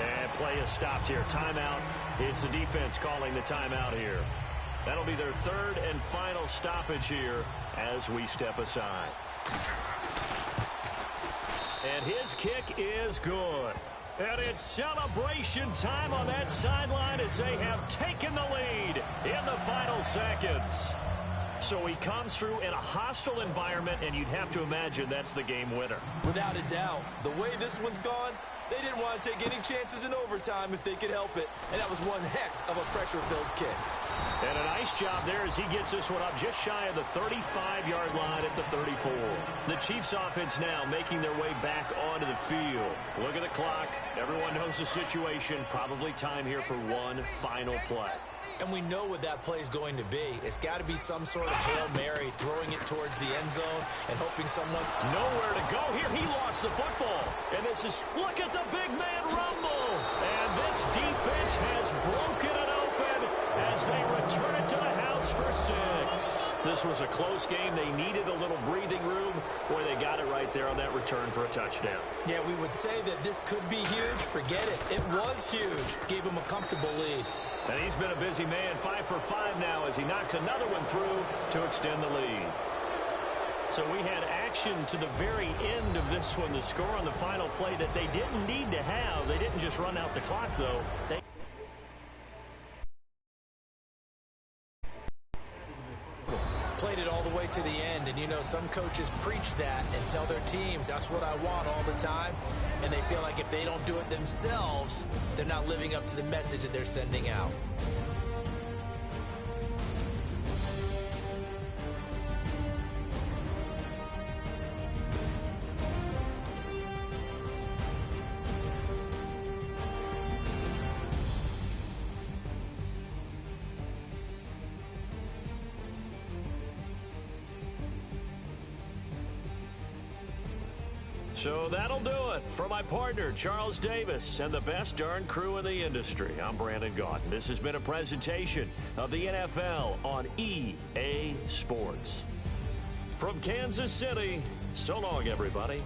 And play is stopped here. Timeout. It's the defense calling the timeout here. That'll be their 3rd and final stoppage here as we step aside. And his kick is good. And it's celebration time on that sideline as they have taken the lead in the final seconds. So he comes through in a hostile environment, and you'd have to imagine that's the game winner. Without a doubt. The way this one's gone, they didn't want to take any chances in overtime if they could help it. And that was one heck of a pressure-filled kick. And a nice job there as he gets this one up just shy of the 35-yard line at the 34. The Chiefs offense now making their way back onto the field. Look at the clock. Everyone knows the situation. Probably time here for one final play. And we know what that play is going to be. It's got to be some sort of Hail Mary, throwing it towards the end zone and hoping someone... Nowhere to go here. He lost the football. And this is... Look at the big man rumble. And this defense has broken it open as they return it to the house for 6. This was a close game. They needed a little breathing room. Boy, they got it right there on that return for a touchdown. Yeah, we would say that this could be huge. Forget it. It was huge. Gave him a comfortable lead. And he's been a busy man, 5 for 5 now as he knocks another one through to extend the lead. So we had action to the very end of this one, the score on the final play that they didn't need to have. They didn't just run out the clock, though. They played it all the way to the end, and you know some coaches preach that and tell their teams that's what I want all the time, and they feel like if they don't do it themselves, they're not living up to the message that they're sending out. So that'll do it. For my partner, Charles Davis, and the best darn crew in the industry, I'm Brandon Gaudin. This has been a presentation of the NFL on EA Sports. From Kansas City, so long, everybody.